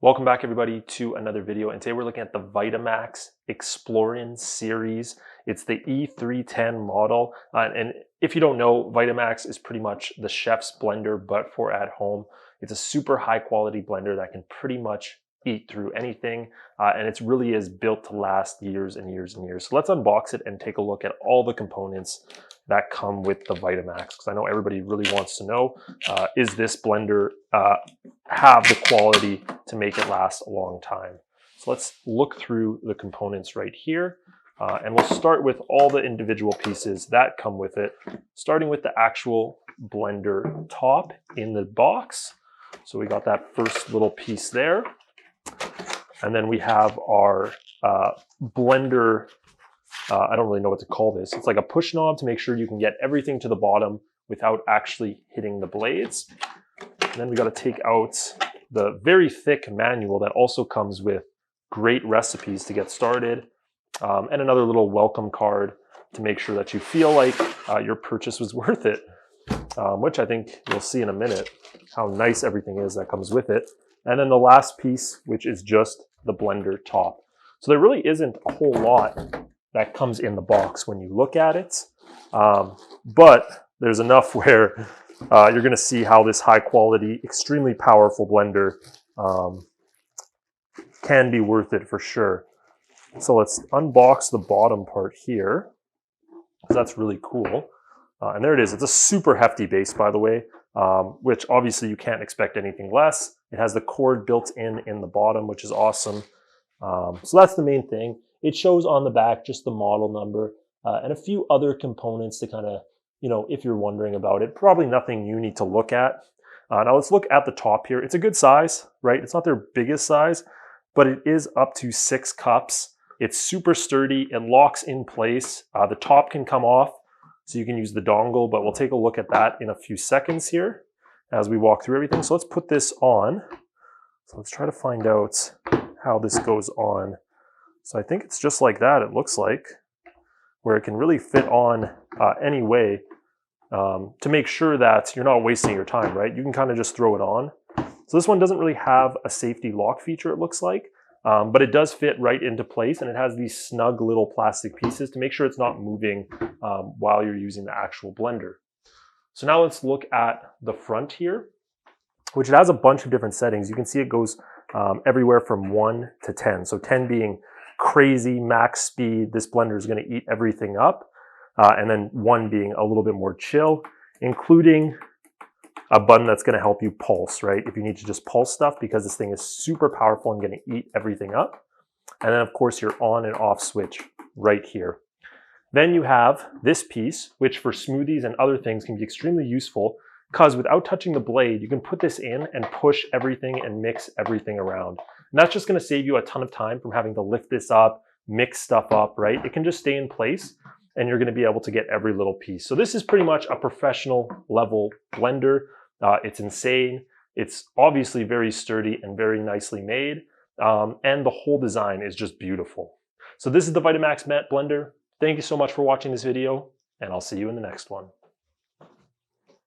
Welcome back everybody to another video, and today we're looking at the Vitamax Explorian series. It's the E310 model, and if you don't know, Vitamax is pretty much the chef's blender but for at home. It's a super high quality blender that can pretty much eat through anything, and it really is built to last years and years and years. So let's unbox it and take a look at all the components that come with the Vitamax, because I know everybody really wants to know, is this blender have the quality to make it last a long time? So let's look through the components right here, and we'll start with all the individual pieces that come with it, starting with the actual blender top in the box. So we got that first little piece there, and then we have our blender. I don't really know what to call this. It's like a push knob to make sure you can get everything to the bottom without actually hitting the blades. And then we got to take out the very thick manual that also comes with great recipes to get started, and another little welcome card to make sure that you feel like your purchase was worth it, which I think you'll see in a minute how nice everything is that comes with it. And then the last piece, which is just the blender top. So there really isn't a whole lot that comes in the box when you look at it, but there's enough where you're going to see how this high quality, extremely powerful blender can be worth it for sure. So let's unbox the bottom part here, because that's really cool. And there it is. It's a super hefty base, by the way, which obviously you can't expect anything less. It has the cord built in the bottom, which is awesome. So that's the main thing. It shows on the back just the model number and a few other components to kind of, if you're wondering about it, probably nothing you need to look at. Now let's look at the top here. It's a good size, right? It's not their biggest size, but it is up to 6 cups. It's super sturdy. It locks in place. The top can come off, so you can use the dongle, but we'll take a look at that in a few seconds here as we walk through everything. So let's put this on. So let's try to find out how this goes on. So I think it's just like that, it looks like, where it can really fit on any way, to make sure that you're not wasting your time, right? You can kind of just throw it on. So this one doesn't really have a safety lock feature, it looks like, but it does fit right into place, and it has these snug little plastic pieces to make sure it's not moving while you're using the actual blender. So now let's look at the front here, which it has a bunch of different settings. You can see it goes everywhere from 1 to 10. So 10 being crazy max speed, this blender is going to eat everything up, and then 1 being a little bit more chill, including a button that's going to help you pulse, right? If you need to just pulse stuff, because this thing is super powerful and going to eat everything up. And then of course your on and off switch right here. Then you have this piece, which for smoothies and other things can be extremely useful, because without touching the blade, you can put this in and push everything and mix everything around. And that's just going to save you a ton of time from having to lift this up, mix stuff up, right? It can just stay in place, and you're going to be able to get every little piece. So this is pretty much a professional level blender. It's insane. It's obviously very sturdy and very nicely made. And the whole design is just beautiful. So this is the Vitamax Matte Blender. Thank you so much for watching this video, and I'll see you in the next one.